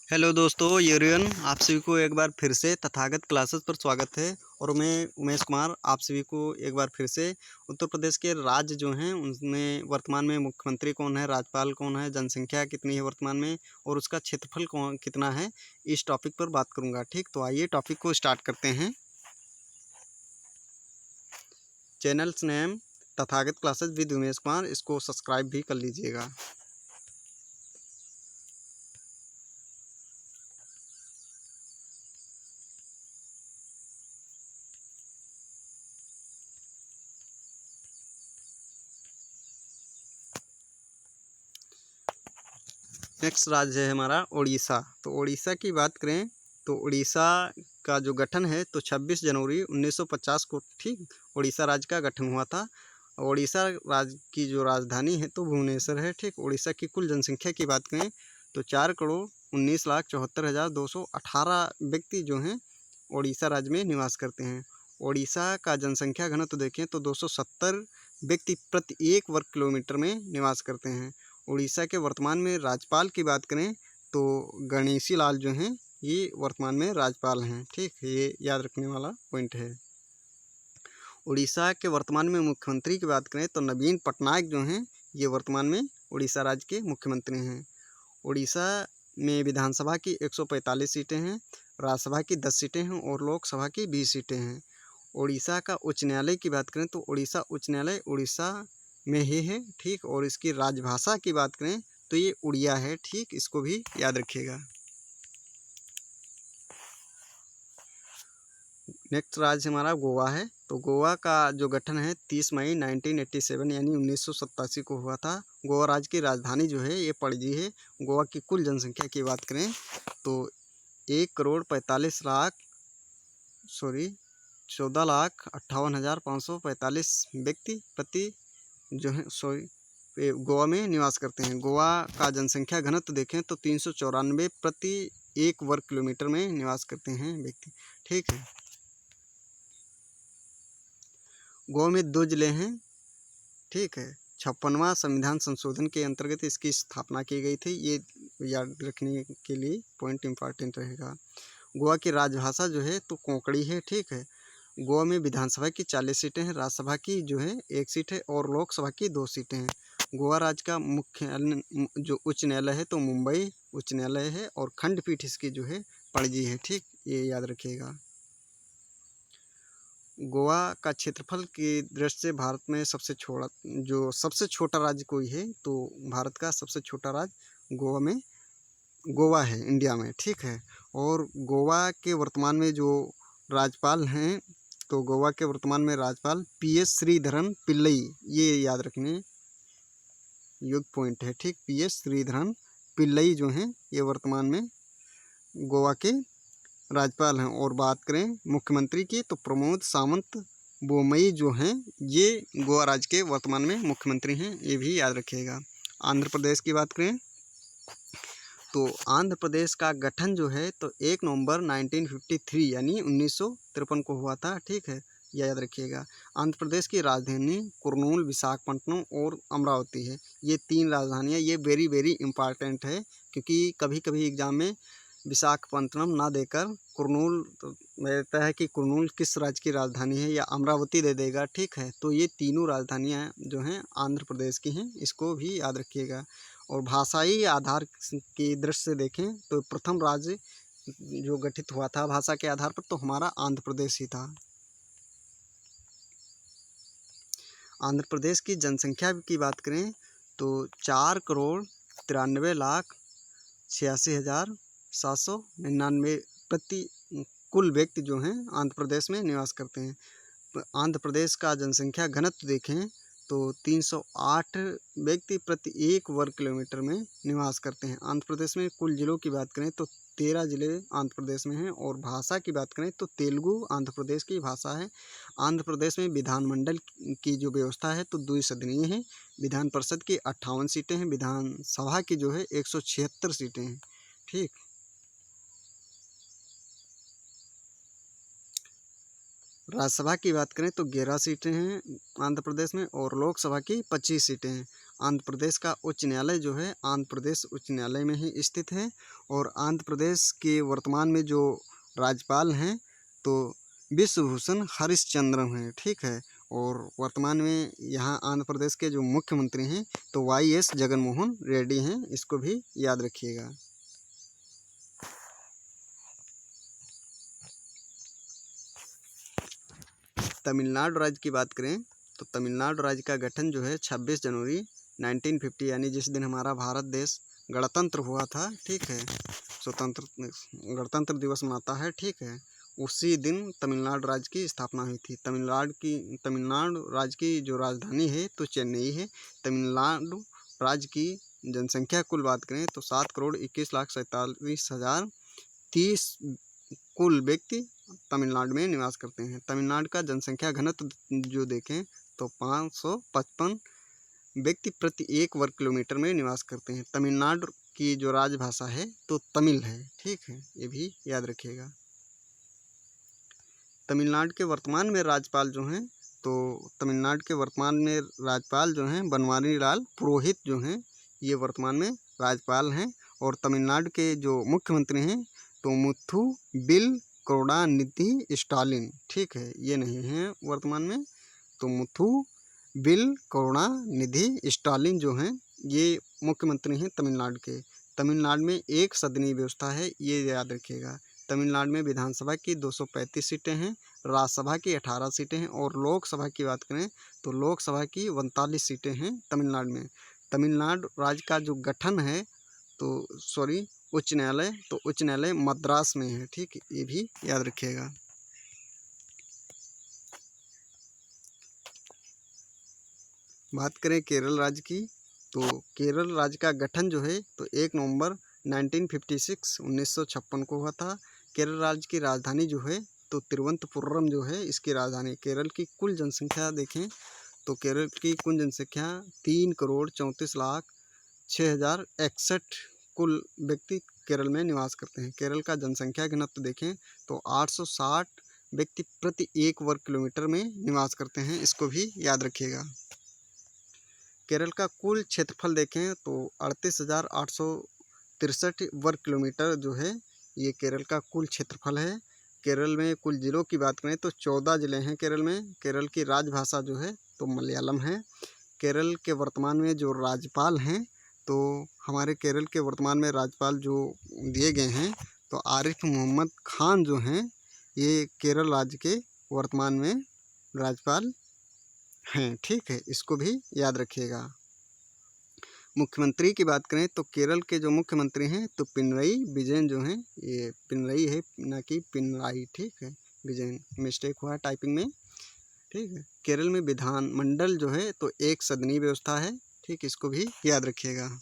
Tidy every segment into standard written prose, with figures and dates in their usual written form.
Hello दोस्तों, everyone, आप सभी को एक बार फिर से तथागत क्लासेस पर स्वागत है। और मैं उमेश कुमार आप सभी को एक बार फिर से उत्तर प्रदेश के राज्य जो हैं उनमें वर्तमान में मुख्यमंत्री कौन है, राज्यपाल कौन है, जनसंख्या कितनी है वर्तमान में और उसका क्षेत्रफल कौन कितना है, इस टॉपिक पर बात करूंगा। ठीक, तो आइए टॉपिक को स्टार्ट करते हैं। Channels name Tathagat classes with Umesh Kumar, इसको सब्सक्राइब भी कर लीजिएगा। नेक्स्ट राज्य है हमारा उड़ीसा। तो उड़ीसा की बात करें तो उड़ीसा का जो गठन है तो 26 जनवरी 1950 को ठीक उड़ीसा राज्य का गठन हुआ था। उड़ीसा राज्य की जो राजधानी है तो भुवनेश्वर है। ठीक, उड़ीसा की कुल जनसंख्या की बात करें तो 4,19,74,218 व्यक्ति जो हैं उड़ीसा राज्य में निवास करते हैं। उड़ीसा का जनसंख्या घनत्व देखें तो 270 व्यक्ति प्रति 1 वर्ग किलोमीटर में निवास करते हैं। उड़ीसा के वर्तमान में राज्यपाल की बात करें तो गणेशी लाल जो हैं ये वर्तमान में राज्यपाल हैं। ठीक, ये याद रखने वाला पॉइंट है। उड़ीसा के वर्तमान में मुख्यमंत्री की बात करें तो नवीन पटनायक जो हैं ये वर्तमान में उड़ीसा राज्य के मुख्यमंत्री हैं। उड़ीसा में विधानसभा की 145 सीटें हैं, राज्यसभा की 10 सीटें हैं और लोकसभा की 20 सीटें हैं। उड़ीसा का उच्च न्यायालय की बात करें तो उड़ीसा उच्च न्यायालय उड़ीसा में ही है। ठीक, और इसकी राजभाषा की बात करें तो ये उड़िया है। ठीक, इसको भी याद रखिएगा। नेक्स्ट राज्य हमारा गोवा है। तो गोवा का जो गठन है 30 मई 1987 यानी 1987 को हुआ था। गोवा राज्य की राजधानी जो है ये पणजी है। गोवा की कुल जनसंख्या की बात करें तो 14,58,545 व्यक्ति प्रति जो है गोवा में निवास करते हैं। गोवा का जनसंख्या घनत्व देखें तो 394 प्रति 1 वर्ग किलोमीटर में निवास करते हैं व्यक्ति। ठीक है, गोवा में 2 जिले हैं। ठीक है, 56वां संविधान संशोधन के अंतर्गत इसकी स्थापना की गई थी। ये याद रखने के लिए पॉइंट इम्पॉर्टेंट रहेगा। गोवा की राजभाषा जो है तो कोंकणी है। ठीक है, गोवा में विधानसभा की 40 सीटें हैं, राज्यसभा की जो है 1 सीट है और लोकसभा की 2 सीटें हैं। गोवा राज्य का मुख्य जो उच्च न्यायालय है तो मुंबई उच्च न्यायालय है और खंडपीठ इसकी जो है पणजी है। ठीक, ये याद रखिएगा। गोवा का क्षेत्रफल की दृष्टि से भारत में सबसे छोटा राज्य कोई है तो भारत का सबसे छोटा राज्य गोवा है इंडिया में। ठीक है, और गोवा के वर्तमान में जो राज्यपाल हैं तो गोवा के वर्तमान में राज्यपाल PS श्रीधरन पिल्लई, ये याद रखने योग्य पॉइंट है। ठीक, PS श्रीधरन पिल्लई जो हैं ये वर्तमान में गोवा के राज्यपाल हैं। और बात करें मुख्यमंत्री की तो प्रमोद सावंत बोमई जो हैं ये गोवा राज्य के वर्तमान में मुख्यमंत्री हैं, ये भी याद रखिएगा। आंध्र प्रदेश की बात करें तो आंध्र प्रदेश का गठन जो है तो 1 नवंबर 1953 यानी 1953 को हुआ था। ठीक है, यह याद रखिएगा। आंध्र प्रदेश की राजधानी कुर्नूल, विशाखापट्टनम और अमरावती है। ये 3 राजधानियाँ ये वेरी वेरी इंपॉर्टेंट है क्योंकि कभी कभी एग्जाम में विशाखापट्टनम ना देकर कुर्नूल रहता है कि कुर्नूल किस राज्य की राजधानी है, या अमरावती दे देगा। ठीक है, तो ये तीनों राजधानियाँ जो हैं आंध्र प्रदेश की हैं, इसको भी याद रखिएगा। और भाषाई आधार की दृष्टि से देखें तो प्रथम राज्य जो गठित हुआ था भाषा के आधार पर तो हमारा आंध्र प्रदेश ही था। आंध्र प्रदेश की जनसंख्या की बात करें तो 4,93,86,799 प्रति कुल व्यक्ति जो हैं आंध्र प्रदेश में निवास करते हैं। आंध्र प्रदेश का जनसंख्या घनत्व देखें तो 308 व्यक्ति प्रति 1 वर्ग किलोमीटर में निवास करते हैं। आंध्र प्रदेश में कुल जिलों की बात करें तो 13 जिले आंध्र प्रदेश में हैं। और भाषा की बात करें तो तेलुगु आंध्र प्रदेश की भाषा है। आंध्र प्रदेश में विधानमंडल की जो व्यवस्था है तो द्विसदनीय है। विधान परिषद की 58 सीटें हैं, विधानसभा की जो है 176 सीटें हैं। ठीक, राज्यसभा की बात करें तो 11 सीटें हैं आंध्र प्रदेश में और लोकसभा की 25 सीटें हैं। आंध्र प्रदेश का उच्च न्यायालय जो है आंध्र प्रदेश उच्च न्यायालय में ही स्थित है। और आंध्र प्रदेश के वर्तमान में जो राज्यपाल हैं तो विश्वभूषण हरिश्चंद्रन हैं, ठीक है। और वर्तमान में यहाँ आंध्र प्रदेश के जो मुख्यमंत्री हैं तो YS जगनमोहन रेड्डी हैं, इसको भी याद रखिएगा। तमिलनाडु राज्य की बात करें तो तमिलनाडु राज्य का गठन जो है 26 जनवरी 1950 यानी जिस दिन हमारा भारत देश गणतंत्र हुआ था, ठीक है, गणतंत्र दिवस मनाता है, ठीक है, उसी दिन तमिलनाडु राज्य की स्थापना हुई थी। तमिलनाडु राज्य की जो राजधानी है तो चेन्नई है। तमिलनाडु राज्य की जनसंख्या कुल बात करें तो 7,21,47,030 कुल व्यक्ति तमिलनाडु में निवास करते हैं। तमिलनाडु का जनसंख्या घनत्व जो देखें तो 555 व्यक्ति प्रति 1 वर्ग किलोमीटर में निवास करते हैं। तमिलनाडु की जो राजभाषा है तो तमिल है, ठीक है, ये भी याद रखिएगा। तमिलनाडु के वर्तमान में राज्यपाल जो हैं तो तमिलनाडु के वर्तमान में राज्यपाल जो हैं बनवारीलाल पुरोहित जो हैं ये वर्तमान में राज्यपाल हैं। और तमिलनाडु के जो मुख्यमंत्री हैं तो मुथु बिल करुणानिधि स्टालिन, ठीक है, ये नहीं हैं वर्तमान में। तो मुथु बिल करुणानिधि स्टालिन जो हैं ये मुख्यमंत्री हैं तमिलनाडु के। तमिलनाडु में एक सदनी व्यवस्था है, ये याद रखिएगा। तमिलनाडु में विधानसभा की 235 सीटें हैं, राज्यसभा की 18 सीटें हैं और लोकसभा की बात करें तो लोकसभा की 39 सीटें हैं तमिलनाडु में। तमिलनाडु राज्य का जो गठन है तो उच्च न्यायालय तो उच्च न्यायालय मद्रास में है, ठीक, ये भी याद रखिएगा। बात करें केरल राज्य की तो केरल राज्य का गठन जो है तो 1 नवंबर 1956 को हुआ था। केरल राज्य की राजधानी जो है तो तिरुवनंतपुरम जो है इसकी राजधानी। केरल की कुल जनसंख्या देखें तो केरल की कुल जनसंख्या 3,34,06,061 कुल व्यक्ति केरल में निवास करते हैं। केरल का जनसंख्या घनत्व देखें तो 860 व्यक्ति प्रति 1 वर्ग किलोमीटर में निवास करते हैं, इसको भी याद रखिएगा। केरल का कुल क्षेत्रफल देखें तो 38,863 वर्ग किलोमीटर जो है ये केरल का कुल क्षेत्रफल है। केरल में कुल ज़िलों की बात करें तो 14 ज़िले हैं केरल में। केरल की राजभाषा जो है तो मलयालम है। केरल के वर्तमान में जो राज्यपाल हैं तो हमारे केरल के वर्तमान में राज्यपाल जो दिए गए हैं तो आरिफ मोहम्मद खान जो हैं ये केरल राज्य के वर्तमान में राज्यपाल हैं, ठीक है, इसको भी याद रखिएगा। मुख्यमंत्री की बात करें तो केरल के जो मुख्यमंत्री हैं तो पिनरई विजयन जो हैं, ये पिनरई है ना कि पिनराई, ठीक है, विजयन, मिस्टेक हुआ है टाइपिंग में, ठीक है। केरल में विधानमंडल जो है तो एक सदनी व्यवस्था है, ठीक, इसको भी याद रखिएगा।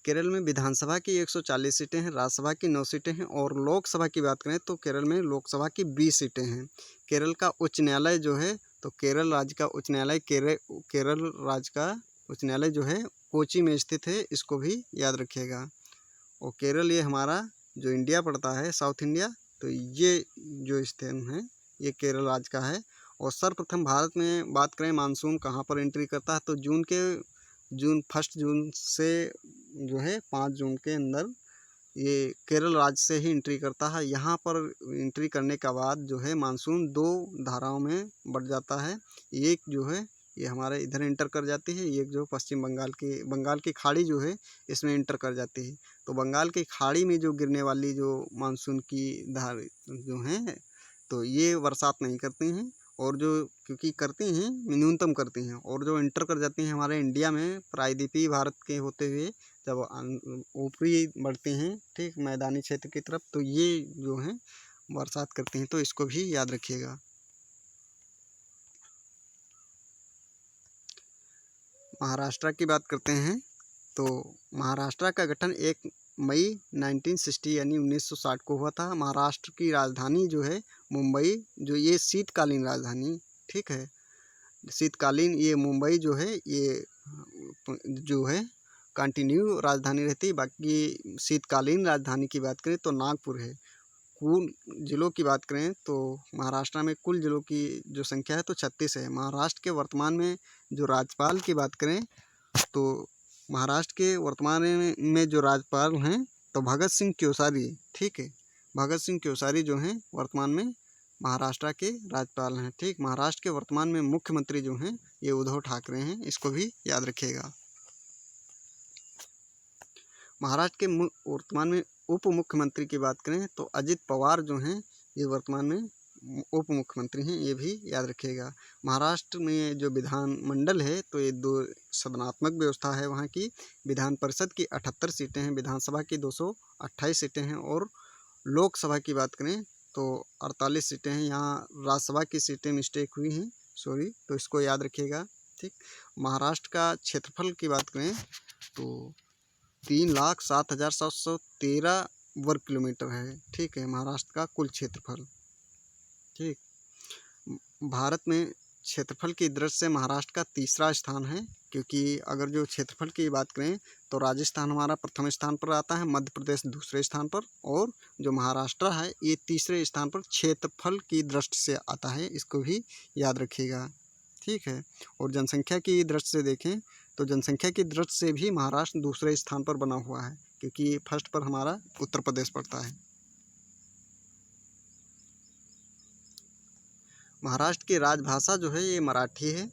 केरल में विधानसभा की 140 सीटें हैं, राज्यसभा की 9 सीटें हैं और लोकसभा की बात करें तो केरल में लोकसभा की 20 सीटें हैं। केरल का उच्च न्यायालय जो है तो केरल राज्य का उच्च न्यायालय केरल राज्य का उच्च न्यायालय जो है कोची में स्थित है, इसको भी याद रखिएगा। और केरल ये हमारा जो इंडिया पड़ता है साउथ इंडिया तो ये जो स्थान है ये केरल राज्य का है। और सर्वप्रथम भारत में बात करें मानसून कहाँ पर एंट्री करता है तो फर्स्ट जून से जो है 5 जून के अंदर ये केरल राज्य से ही एंट्री करता है। यहाँ पर एंट्री करने के बाद जो है मानसून 2 धाराओं में बढ़ जाता है। एक जो है ये हमारे इधर इंटर कर जाती है, एक जो पश्चिम बंगाल की खाड़ी जो है इसमें इंटर कर जाती है। तो बंगाल की खाड़ी में जो गिरने वाली जो मानसून की धार जो हैं तो ये बरसात नहीं करती हैं और जो क्योंकि करती हैं न्यूनतम करती हैं और जो इंटर कर जाती हैं हमारे इंडिया में प्रायद्वीपीय भारत के होते हुए जब ऊपरी बढ़ते हैं, ठीक, मैदानी क्षेत्र की तरफ तो ये जो हैं बरसात करती हैं, तो इसको भी याद रखिएगा। महाराष्ट्र की बात करते हैं तो महाराष्ट्र का गठन 1 मई 1960 यानी 1960 को हुआ था। महाराष्ट्र की राजधानी जो है मुंबई, जो ये शीतकालीन राजधानी, ठीक है, शीतकालीन ये मुंबई जो है ये जो है कंटिन्यू राजधानी रहती है। बाकी शीतकालीन राजधानी की बात करें तो नागपुर है। कुल ज़िलों की बात करें तो महाराष्ट्र में कुल ज़िलों की जो संख्या है तो 36 है। महाराष्ट्र के वर्तमान में जो राज्यपाल की बात करें तो महाराष्ट्र के वर्तमान में जो राज्यपाल हैं तो भगत सिंह कोश्यारी, ठीक है। भगत सिंह कोश्यारी जो हैं वर्तमान में महाराष्ट्र के राज्यपाल हैं, ठीक। महाराष्ट्र के वर्तमान में मुख्यमंत्री जो हैं ये उद्धव ठाकरे हैं, इसको भी याद रखिएगा। महाराष्ट्र के वर्तमान में उप मुख्यमंत्री की बात करें तो अजित पवार जो हैं ये वर्तमान में उप मुख्यमंत्री हैं, ये भी याद रखिएगा। महाराष्ट्र में जो विधानमंडल है तो ये 2 सदनात्मक व्यवस्था है वहाँ की। विधान परिषद की 78 सीटें हैं, विधानसभा की 228 सीटें हैं और लोकसभा की बात करें तो 48 सीटें हैं। यहाँ राज्यसभा की सीटें मिस्टेक हुई हैं, सॉरी, तो इसको याद रखिएगा, ठीक। महाराष्ट्र का क्षेत्रफल की बात करें तो 3,07,713 वर्ग किलोमीटर है, ठीक है, महाराष्ट्र का कुल क्षेत्रफल, ठीक। भारत में क्षेत्रफल की दृष्टि से महाराष्ट्र का तीसरा स्थान है, क्योंकि अगर जो क्षेत्रफल की बात करें तो राजस्थान हमारा प्रथम स्थान पर आता है, मध्य प्रदेश दूसरे स्थान पर और जो महाराष्ट्र है ये तीसरे स्थान पर क्षेत्रफल की दृष्टि से आता है, इसको भी याद रखिएगा, ठीक है। और जनसंख्या की दृष्टि से देखें तो जनसंख्या की दृष्टि से भी महाराष्ट्र दूसरे स्थान पर बना हुआ है, क्योंकि फर्स्ट पर हमारा उत्तर प्रदेश पड़ता है। महाराष्ट्र की राजभाषा जो है ये मराठी है।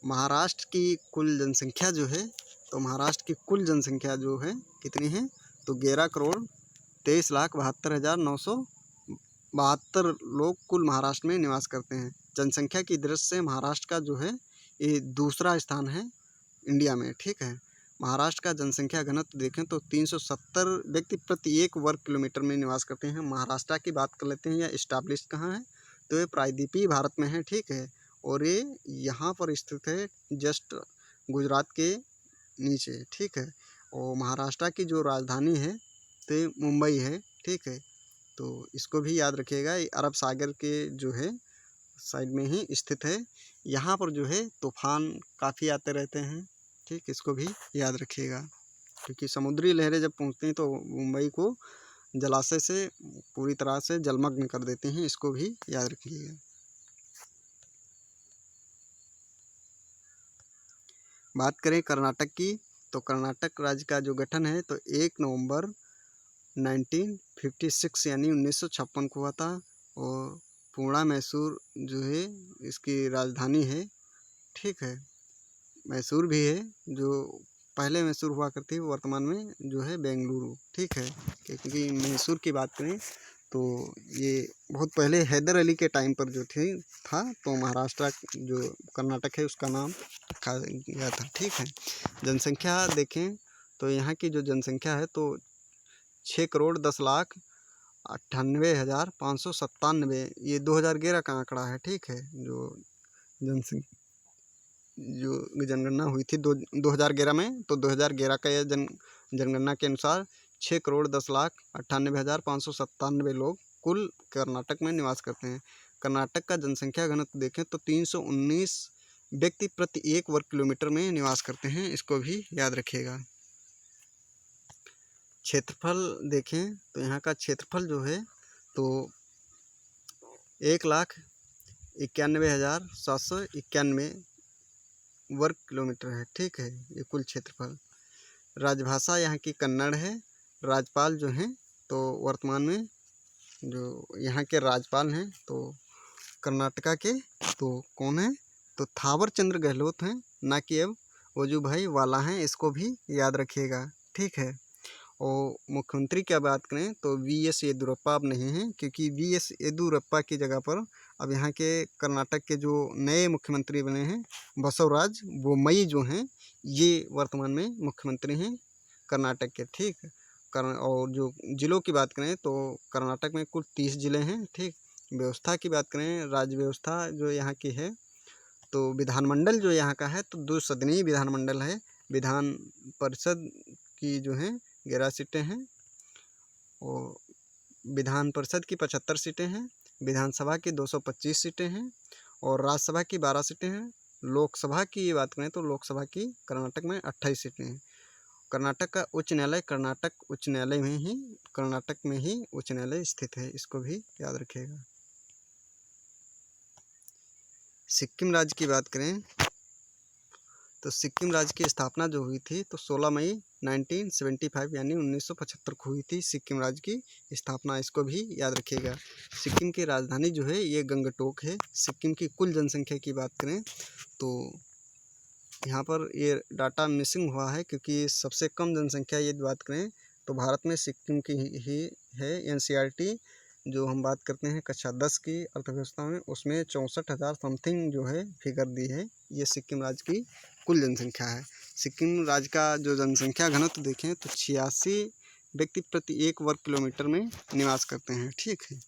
महाराष्ट्र की कुल जनसंख्या जो है तो महाराष्ट्र की कुल जनसंख्या जो है कितनी है तो 11,23,72,972 लोग कुल महाराष्ट्र में निवास करते हैं। जनसंख्या की दृष्टि से महाराष्ट्र का जो है ये दूसरा स्थान है इंडिया में, ठीक है। महाराष्ट्र का जनसंख्या घनत्व देखें तो 370 व्यक्ति प्रति 1 वर्ग किलोमीटर में निवास करते हैं। महाराष्ट्र की बात कर लेते हैं, यह इस्टाब्लिश कहाँ है तो ये प्रायद्वीपीय भारत में है, ठीक है। और ये यहाँ पर स्थित है जस्ट गुजरात के नीचे, ठीक है। और महाराष्ट्र की जो राजधानी है तो ये मुंबई है, ठीक है। तो इसको भी याद रखिएगा, ये अरब सागर के जो है साइड में ही स्थित है। यहाँ पर जो है तूफान काफ़ी आते रहते हैं, ठीक, इसको भी याद रखिएगा, क्योंकि समुद्री लहरें जब पहुँचती हैं तो मुंबई को जलाशय से पूरी तरह से जलमग्न कर देते हैं, इसको भी याद रखिएगा। बात करें कर्नाटक की तो कर्नाटक राज्य का जो गठन है तो 1 नवंबर 1956 यानी 1956 को हुआ था और पूर्णा मैसूर जो है इसकी राजधानी है, ठीक है। मैसूर भी है, जो पहले मैसूर हुआ करती है वर्तमान में जो है बेंगलुरु, ठीक है। क्योंकि मैसूर की बात करें तो ये बहुत पहले हैदर अली के टाइम पर जो था तो महाराष्ट्र जो कर्नाटक है उसका नाम रखा गया था, ठीक है। जनसंख्या देखें तो यहाँ की जो जनसंख्या है तो 6,10,98,597 ये 2011 का आंकड़ा है, ठीक है। जो जनगणना हुई थी 2011 में तो 2011 का यह जनगणना के अनुसार 6,10,98,597 लोग कुल कर्नाटक में निवास करते हैं। कर्नाटक का जनसंख्या घनत्व देखें तो 319 व्यक्ति प्रति 1 वर्ग किलोमीटर में निवास करते हैं, इसको भी याद रखिएगा। क्षेत्रफल देखें तो यहाँ का क्षेत्रफल जो है तो 1,91,791 वर्ग किलोमीटर है, ठीक है, ये कुल क्षेत्रफल। राजभाषा यहाँ की कन्नड़ है। राज्यपाल जो हैं तो वर्तमान में जो यहाँ के राज्यपाल हैं तो कर्नाटका के तो कौन है तो थावर चंद्र गहलोत हैं, ना कि अब वजूभाई वाला हैं, इसको भी याद रखिएगा, ठीक है। और मुख्यमंत्री की बात करें तो वी.एस. येदियुरप्पा अब नहीं हैं, क्योंकि वी.एस. येदियुरप्पा की जगह पर अब यहाँ के कर्नाटक के जो नए मुख्यमंत्री बने हैं बसवराज बोम्मई जो हैं ये वर्तमान में मुख्यमंत्री हैं कर्नाटक के, ठीक। और जो ज़िलों की बात करें तो कर्नाटक में कुल 30 ज़िले हैं, ठीक। व्यवस्था की बात करें, राज्य व्यवस्था जो यहाँ की है तो विधानमंडल जो यहाँ का है तो 2 सदनीय विधानमंडल है। विधान परिषद की जो है 11 सीटें हैं और विधान परिषद की 75 सीटें हैं, विधानसभा की 225 सीटें हैं और राज्यसभा की 12 सीटें हैं। लोकसभा की बात करें तो लोकसभा की कर्नाटक में 28 सीटें हैं कर्नाटक का उच्च न्यायालय कर्नाटक में ही उच्च न्यायालय स्थित है, इसको भी याद रखिएगा। सिक्किम राज्य की बात करें तो सिक्किम राज्य की स्थापना जो हुई थी तो 16 मई 1975 यानी 1975 को हुई थी सिक्किम राज्य की स्थापना, इसको भी याद रखिएगा। सिक्किम की राजधानी जो है ये गंगटोक है। सिक्किम की कुल जनसंख्या की बात करें तो यहाँ पर ये डाटा मिसिंग हुआ है, क्योंकि सबसे कम जनसंख्या यदि बात करें तो भारत में सिक्किम की ही है। एनसीईआरटी जो हम बात करते हैं कक्षा 10 की अर्थव्यवस्था में, उसमें 64,000 समथिंग जो है फिगर दी है। ये सिक्किम राज्य की कुल जनसंख्या है। सिक्किम राज्य का जो जनसंख्या घनत्व देखें तो 86 व्यक्ति प्रति 1 वर्ग किलोमीटर में निवास करते हैं। ठीक है।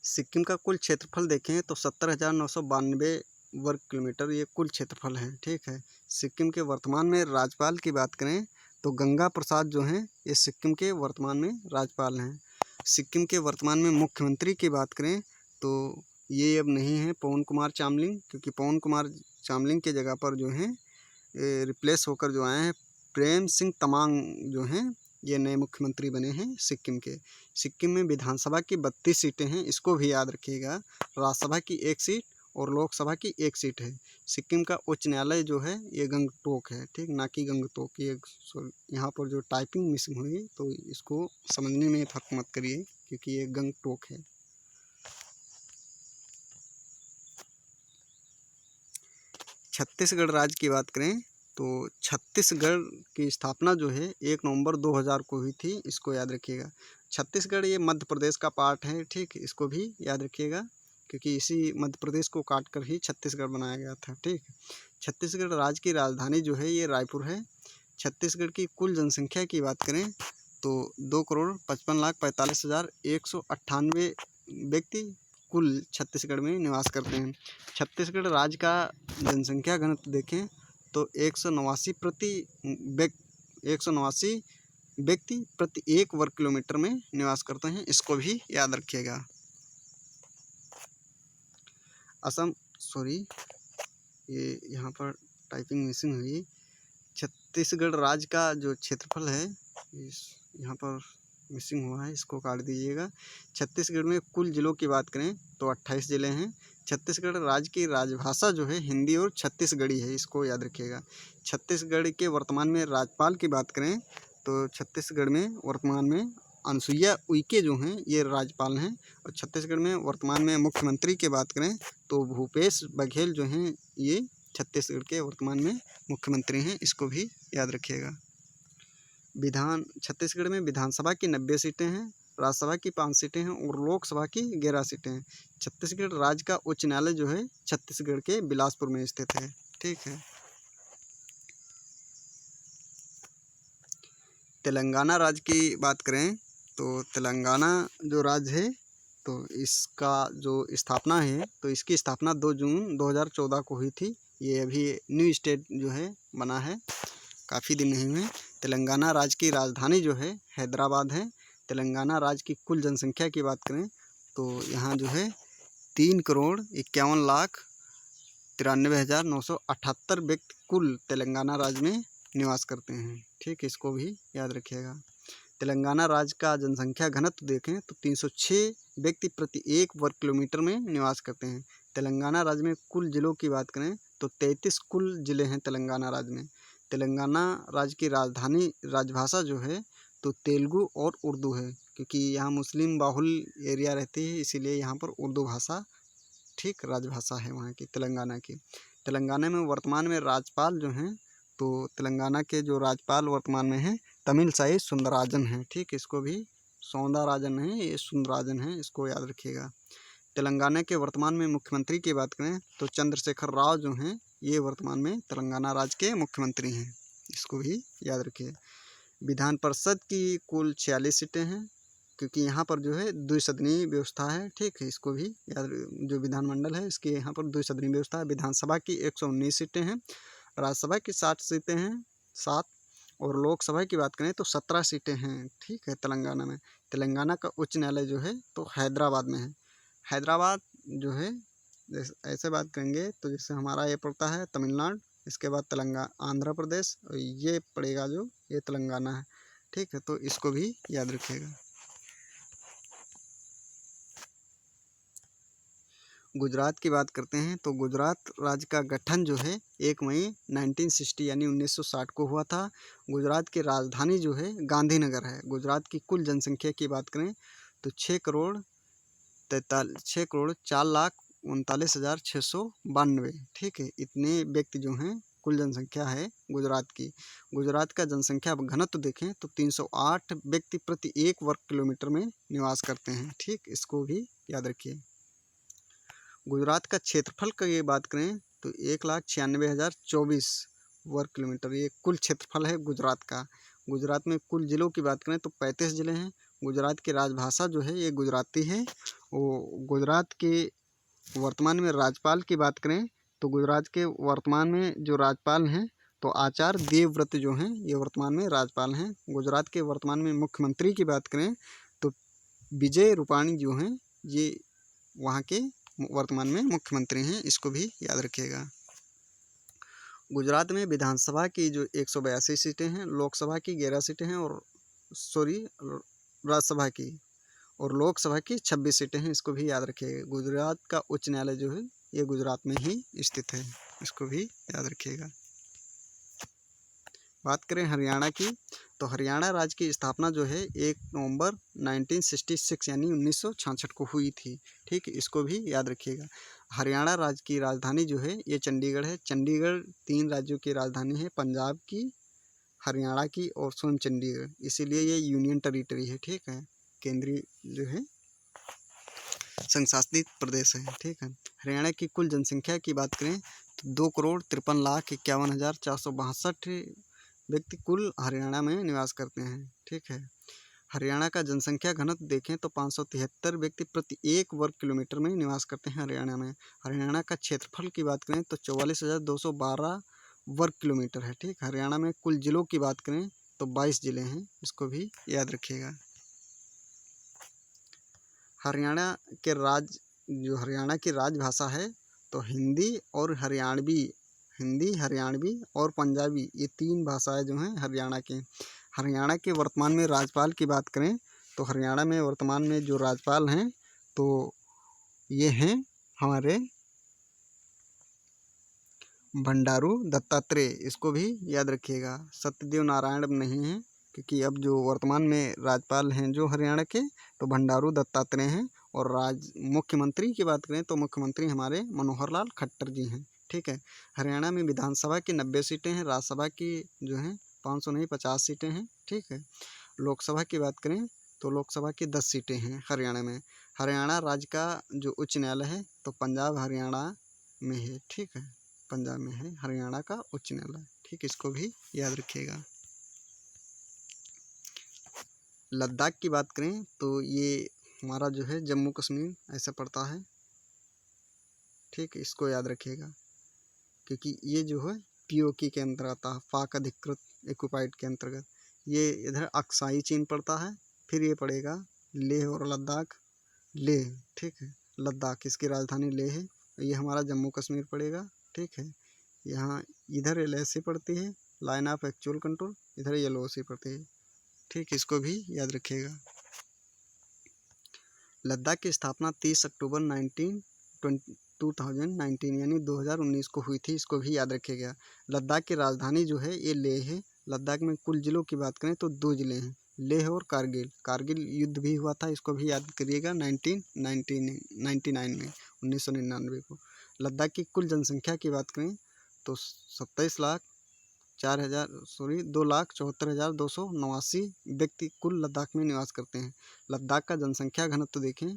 सिक्किम का कुल क्षेत्रफल देखें तो 70,992 वर्ग किलोमीटर ये कुल क्षेत्रफल है। ठीक है। सिक्किम के वर्तमान में राज्यपाल की बात करें तो गंगा प्रसाद जो हैं ये सिक्किम के वर्तमान में राज्यपाल हैं। सिक्किम के वर्तमान में मुख्यमंत्री की बात करें तो ये अब नहीं है पवन कुमार चामलिंग, क्योंकि पवन कुमार चामलिंग के जगह पर जो हैं रिप्लेस होकर जो आए हैं प्रेम सिंह तमांग जो हैं ये नए मुख्यमंत्री बने हैं सिक्किम के। सिक्किम में विधानसभा की 32 सीटें हैं, इसको भी याद रखिएगा। राज्यसभा की 1 सीट और लोकसभा की 1 सीट है। सिक्किम का उच्च न्यायालय जो है ये गंगटोक है। ठीक, ना कि गंगटोक। ये यहाँ पर जो टाइपिंग मिसिंग हुई तो इसको समझने में फर्क मत करिए, क्योंकि ये गंगटोक है। छत्तीसगढ़ राज्य की बात करें तो छत्तीसगढ़ की स्थापना जो है 1 नवंबर 2000 को हुई थी, इसको याद रखिएगा। छत्तीसगढ़ ये मध्य प्रदेश का पार्ट है। ठीक, इसको भी याद रखिएगा, क्योंकि इसी मध्य प्रदेश को काट कर ही छत्तीसगढ़ बनाया गया था। ठीक, छत्तीसगढ़ राज्य की राजधानी जो है ये रायपुर है। छत्तीसगढ़ की कुल जनसंख्या की बात करें तो 2,55,45,198 व्यक्ति कुल छत्तीसगढ़ में निवास करते हैं। छत्तीसगढ़ राज्य का जनसंख्या घनत्व देखें तो 189 व्यक्ति प्रति 1 वर्ग किलोमीटर में निवास करते हैं, इसको भी याद रखिएगा। असम ये यहाँ पर टाइपिंग मिसिंग हुई। छत्तीसगढ़ राज्य का जो क्षेत्रफल है यहाँ पर मिसिंग हुआ है, इसको काट दीजिएगा। छत्तीसगढ़ में कुल जिलों की बात करें तो 28 जिले हैं। छत्तीसगढ़ राज्य की राजभाषा जो है हिंदी और छत्तीसगढ़ी है, इसको याद रखिएगा। छत्तीसगढ़ के वर्तमान में राज्यपाल की बात करें तो छत्तीसगढ़ में वर्तमान में अनसुईया उइके जो हैं ये राज्यपाल हैं। और छत्तीसगढ़ में वर्तमान में मुख्यमंत्री की बात करें तो भूपेश बघेल जो हैं ये छत्तीसगढ़ के वर्तमान में मुख्यमंत्री हैं, इसको भी याद रखिएगा। छत्तीसगढ़ में विधानसभा की 90 सीटें हैं, राज्यसभा की 5 सीटें हैं और लोकसभा की 11 सीटें हैं। छत्तीसगढ़ राज्य का उच्च न्यायालय जो है छत्तीसगढ़ के बिलासपुर में स्थित है। ठीक है। तेलंगाना राज्य की बात करें तो तेलंगाना जो राज्य है तो इसका जो स्थापना है तो इसकी स्थापना 2 जून 2014 को हुई थी। ये अभी न्यू स्टेट जो है बना है, काफ़ी दिन नहीं हुए। तेलंगाना राज्य की राजधानी जो है हैदराबाद है। तेलंगाना राज्य की कुल जनसंख्या की बात करें तो यहाँ जो है 3,51,93,978 व्यक्ति कुल तेलंगाना राज्य में निवास करते हैं। ठीक, इसको भी याद रखिएगा। तेलंगाना राज्य का जनसंख्या घनत्व देखें तो 306 व्यक्ति प्रति 1 वर्ग किलोमीटर में निवास करते हैं। तेलंगाना राज्य में कुल जिलों की बात करें तो 33 कुल जिले हैं तेलंगाना राज्य में। तेलंगाना राज्य की राजभाषा जो है तो तेलुगु और उर्दू है, क्योंकि यहाँ मुस्लिम बाहुल एरिया रहती है, इसीलिए यहाँ पर उर्दू भाषा ठीक राजभाषा है वहाँ की तेलंगाना की। तेलंगाना में वर्तमान में राज्यपाल जो हैं तो तेलंगाना के जो राज्यपाल वर्तमान में हैं तमिलसाई सुंदरराजन हैं। ठीक, इसको भी सौंदरराजन नहीं, ये सुंदरराजन है, इसको याद रखिएगा। तेलंगाना के वर्तमान में मुख्यमंत्री की बात करें तो चंद्रशेखर राव जो हैं ये वर्तमान में तेलंगाना राज्य के मुख्यमंत्री हैं, इसको भी याद रखिए। विधान परिषद की कुल 46 सीटें हैं, क्योंकि यहाँ पर जो है द्विसदनीय व्यवस्था है। ठीक है, इसको भी याद। जो विधानमंडल है इसकी यहाँ पर द्विसदनीय व्यवस्था है। विधानसभा की 119 सीटें हैं, राज्यसभा की 60 सीटें हैं 7 और लोकसभा की बात करें तो 17 सीटें हैं। ठीक है। तेलंगाना में तेलंगाना का उच्च न्यायालय जो है तो हैदराबाद में है। हैदराबाद जो है ऐसे बात करेंगे तो जैसे हमारा ये पड़ता है तमिलनाडु, इसके बाद आंध्र प्रदेश, और ये पड़ेगा जो ये तेलंगाना है, ठीक है। तो इसको भी याद रखिएगा। गुजरात की बात करते हैं तो गुजरात राज्य का गठन जो है 1 मई 1960 यानी 1960 को हुआ था। गुजरात की राजधानी जो है गांधीनगर है। गुजरात की कुल जनसंख्या की बात करें तो 6,04,39,692, ठीक है। इतने व्यक्ति जो हैं कुल जनसंख्या है गुजरात की। गुजरात का जनसंख्या घनत्व देखें तो 308 व्यक्ति प्रति 1 वर्ग किलोमीटर में निवास करते हैं, ठीक। इसको भी याद रखिए। गुजरात का क्षेत्रफल का ये बात करें तो 1,96,024 वर्ग किलोमीटर ये कुल क्षेत्रफल है गुजरात का। गुजरात में कुल ज़िलों की बात करें तो 35 ज़िले हैं। गुजरात की राजभाषा जो है ये गुजराती है। वो गुजरात के वर्तमान में राज्यपाल की बात करें तो गुजरात के वर्तमान में जो राज्यपाल हैं तो आचार्य देवव्रत जो हैं ये वर्तमान में राज्यपाल हैं। गुजरात के वर्तमान में मुख्यमंत्री की बात करें तो विजय रूपाणी जो हैं ये वहाँ के वर्तमान में मुख्यमंत्री हैं, इसको भी याद रखिएगा। गुजरात में विधानसभा की जो 182 सीटें हैं, लोकसभा की 11 सीटें हैं, और राज्यसभा की और लोकसभा की 26 सीटें हैं, इसको भी याद रखिएगा। गुजरात का उच्च न्यायालय जो है ये गुजरात में ही स्थित है, इसको भी याद रखिएगा। बात करें हरियाणा की तो हरियाणा राज्य की स्थापना जो है 1 नवंबर 1966 यानी 1966 को हुई थी, ठीक। इसको भी याद रखिएगा। हरियाणा राज्य की राजधानी जो है ये चंडीगढ़ है। चंडीगढ़ 3 राज्यों की राजधानी है, पंजाब की, हरियाणा की और स्वयं चंडीगढ़, इसीलिए ये यूनियन टेरिटरी है, ठीक है। केंद्रीय जो है संशासित प्रदेश है, ठीक है। हरियाणा की कुल जनसंख्या की बात करें तो 2,53,51,462 व्यक्ति कुल हरियाणा में निवास करते हैं, ठीक है। हरियाणा का जनसंख्या घनत्व देखें तो 573 व्यक्ति प्रति 1 वर्ग किलोमीटर में निवास करते हैं हरियाणा में। हरियाणा का क्षेत्रफल की बात करें तो 44,212 वर्ग किलोमीटर है, ठीक। हरियाणा में कुल जिलों की बात करें तो 22 जिले हैं, इसको भी याद रखिएगा। हरियाणा की राजभाषा है तो हिंदी हरियाणवी और पंजाबी, ये 3 भाषाएं जो हैं हरियाणा की। हरियाणा के वर्तमान में राज्यपाल की बात करें तो हरियाणा में वर्तमान में जो राज्यपाल हैं तो ये हैं हमारे बंडारू दत्तात्रेय, इसको भी याद रखिएगा। सत्यदेव नारायण नहीं है, क्योंकि अब जो वर्तमान में राज्यपाल हैं जो हरियाणा के तो बंडारू दत्तात्रेय हैं। और मुख्यमंत्री की बात करें तो मुख्यमंत्री हमारे मनोहर लाल खट्टर जी हैं, ठीक है। हरियाणा में विधानसभा की 90 सीटें हैं, राज्यसभा की जो हैं 500 नहीं 50 सीटें हैं, ठीक है। लोकसभा की बात करें तो लोकसभा की 10 सीटें हैं हरियाणा में। हरियाणा राज्य का जो उच्च न्यायालय है तो पंजाब हरियाणा में है, ठीक है। पंजाब में है हरियाणा का उच्च न्यायालय, ठीक। इसको भी याद रखिएगा। लद्दाख की बात करें तो ये हमारा जो है जम्मू कश्मीर ऐसा पड़ता है, ठीक। इसको याद रखिएगा क्योंकि ये जो है पीओके के अंतर्गत आता है, पाक अधिकृत एक्युपाइड के अंतर्गत। ये इधर अक्साई चीन पड़ता है, फिर ये पड़ेगा लेह और लद्दाख, लेह, ठीक है। लद्दाख इसकी राजधानी लेह है। ये हमारा जम्मू कश्मीर पड़ेगा, ठीक है। यहाँ इधर एलएसी पड़ती है, लाइन ऑफ एक्चुअल कंट्रोल, इधर एलओसी पड़ती है, ठीक। इसको भी याद रखिएगा। लद्दाख की स्थापना 30 अक्टूबर 2019 यानी 2019 को हुई थी, इसको भी याद रखिएगा। लद्दाख की राजधानी जो है ये लेह है। लद्दाख में कुल जिलों की बात करें तो 2 जिले हैं, लेह और कारगिल। कारगिल युद्ध भी हुआ था, इसको भी याद करिएगा 1999 में 1999 को। लद्दाख की कुल जनसंख्या की बात करें तो 2,74,289 व्यक्ति कुल लद्दाख में निवास करते हैं। लद्दाख का जनसंख्या घनत्व देखें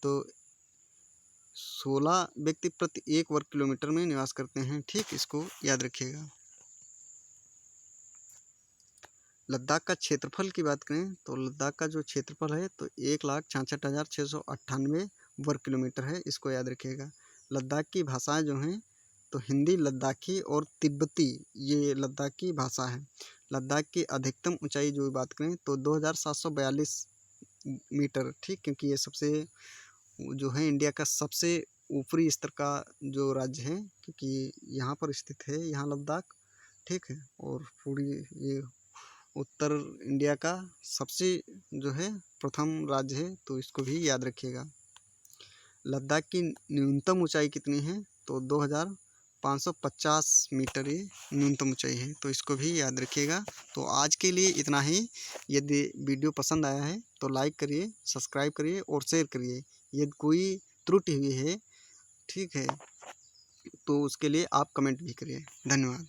तो 16 व्यक्ति प्रति 1 वर्ग किलोमीटर में निवास करते हैं, ठीक। इसको याद रखिएगा। लद्दाख का क्षेत्रफल की बात करें तो लद्दाख का जो क्षेत्रफल है तो 1,66,698 वर्ग किलोमीटर है, इसको याद रखिएगा। लद्दाख की भाषाएं जो हैं तो हिंदी, लद्दाखी और तिब्बती, ये लद्दाख की भाषा है। लद्दाख की अधिकतम ऊंचाई जो बात करें तो 2,742 मीटर, ठीक। क्योंकि ये सबसे जो है इंडिया का सबसे ऊपरी स्तर का जो राज्य है, क्योंकि यहाँ पर स्थित है यहाँ लद्दाख, ठीक है। और पूरी ये उत्तर इंडिया का सबसे जो है प्रथम राज्य है, तो इसको भी याद रखिएगा। लद्दाख की न्यूनतम ऊंचाई कितनी है, तो 2550 मीटर ये न्यूनतम ऊंचाई है, तो इसको भी याद रखिएगा। तो आज के लिए इतना ही। यदि वीडियो पसंद आया है तो लाइक करिए, सब्सक्राइब करिए और शेयर करिए। यदि कोई त्रुटि हुई है, ठीक है, तो उसके लिए आप कमेंट भी करिए। धन्यवाद।